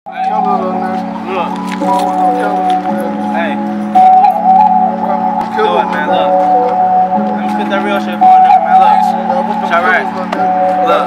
Look. Hey. Do it, man. Look. Let me spit that real shit for a nigga, man. Look. Chirac. Look.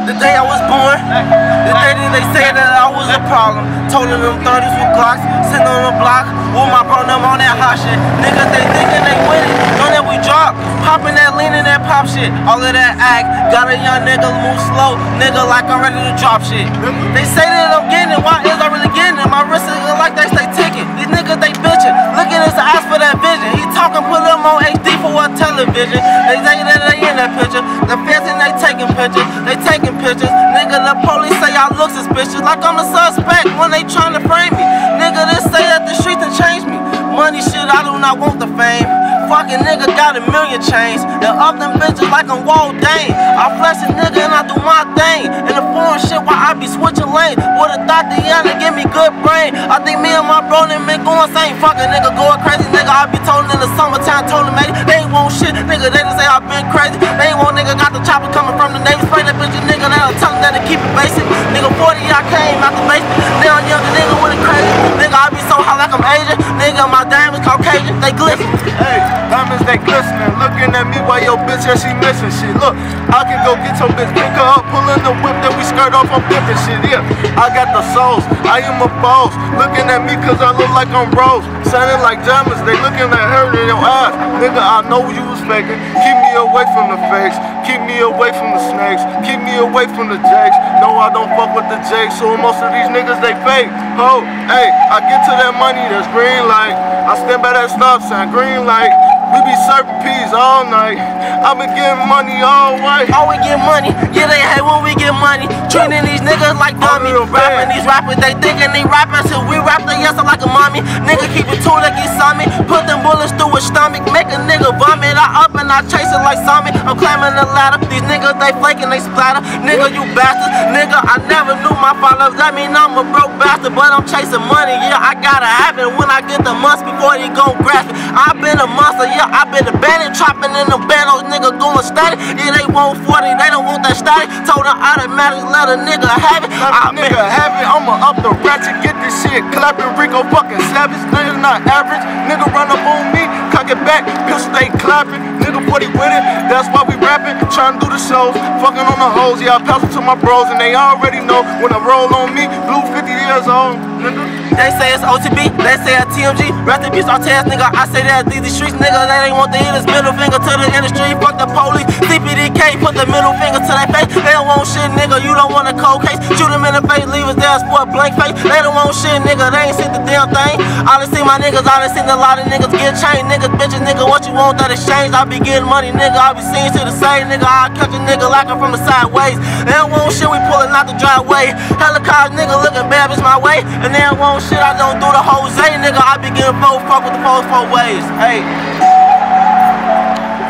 The day I was born, the day that they said that I was a problem. Toting them 30s with Glocks, sitting on the block with my bro them on that hot shit. Niggas, they thinking they with it, know that we drop. Popping that lean and that pop shit. All of that act, got a young nigga move slow, nigga like I'm ready to drop shit. They say that I'm getting it, why is I really getting it? My wrist is like they stay ticking. These niggas, they bitching. Look at us, ask for that vision. He talking, put them on HD for what television. They say that they in that picture. The fans and they taking pictures. They taking pictures. Nigga, the police say I look suspicious. Like I'm the suspect when they trying to frame me. Nigga, they say that the streets done changed me. Money shit, I do not want the fame. Fucking nigga got a million chains. And up them bitches like I'm Walt Dane. I flex a nigga and I do my thing. In the foreign shit while I be switching lanes. Would've thought Deanna give me good brain. I think me and my bro them been going same. Fucking nigga going crazy. Nigga, I be told in the summertime, told them, mate, they ain't want shit. Nigga, they just say I been crazy. They ain't want nigga got the chopper coming from the Navy. Spray that bitch a nigga, they'll tell them that they keep it basic. Nigga 40, I came out the basement. Now I'm younger nigga with it crazy. Nigga, I be so hot like I'm Asian. Nigga, my diamonds Caucasian, they glisten. Hey, diamonds they glistening. Looking at me while your bitch, yeah, she missing shit. Look, I can go get your bitch, pick her up, pull in the whip, then we skirt off on different shit. Yeah, I got the souls, I am a boss. Looking at me cause I look like I'm Rose. Sounding like diamonds, they looking at her in your eyes. Nigga, I know you was faking. Keep me away from the fakes, keep me away from the snakes, keep me away from the jakes. No, I don't fuck with the jakes, so most of these niggas they fake. Ho, hey, I get to that money, that's green light. I stand by that stop sign, green light. We be serving peas all night. I been getting money all way. All we get money, yeah they hate when we get money. Treating these niggas like dummies. Rapping these rappers, they thinking they rappers. Till we rap they yes like a mommy. Nigga keep it too like he saw me. Put them bullets through his stomach. Make a nigga vomit. I up and I chase it like Sammy. I'm climbing the ladder. These niggas they flaking, they splatter. Nigga you bastard. Nigga I never knew my father. That mean I'm a broke bastard, but I'm chasing money. Yeah I gotta have it when I get the months before they gon' grasp it. I been a monster, yeah I been a bandit. Chopping in the bandos, nigga going static. Yeah they want 40, they don't want that static. Told her automatic, let a nigga have it. Nigga have it, I'ma up the ratchet, get this shit clapping. Rico fucking savage, nigga not average. Nigga run up on me, cock it back, pistol stay clapping. Nigga 40 with it, that's why we rapping. Trying to do the shows, fucking on the hoes. Yeah I pass it to my bros and they already know when I roll on me. Blue 50 years old, nigga. They say it's OTB, they say it's TMG. Rest in peace, Artez, nigga. I say that these streets, nigga. They ain't want to hit his middle finger to the industry. Fuck the police. CPDK, put the middle finger to their face. They don't want shit, nigga. You don't want a cold case. Shoot him in the face, leave his there, sport blank face. They don't want shit, nigga. They ain't seen the damn thing. I done seen my niggas, I done seen a lot of niggas get chained. Niggas, bitches, nigga, what you want that exchange? I be getting money, nigga. I be seeing shit the same, nigga. I catch a nigga like I'm from the sideways. They don't want shit, we pulling out the driveway. Helicopter, nigga, looking bad, bitch, my way. And they don't want shit, I don't do the Jose, nigga. I be getting fuck with the four ways. Hey.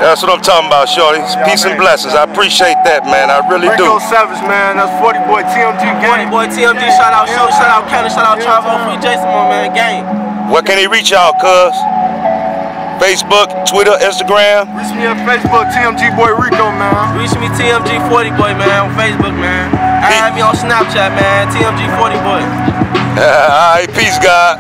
That's what I'm talking about, shorty. Peace and blessings. I appreciate that, man. I really do. Rico Savage, man. That's 40 boy TMG gang. 40 boy TMG. Shout out Show, shout out Cannon, shout out Travo, Free Jason, man, gang. Where can he reach y'all, cuz? Facebook, Twitter, Instagram. Reach me at Facebook, TMG Boy Rico, man. Reach me TMG 40 Boy, man, on Facebook, man. Add me on Snapchat, man. TMG 40 Boy. All right, peace, God.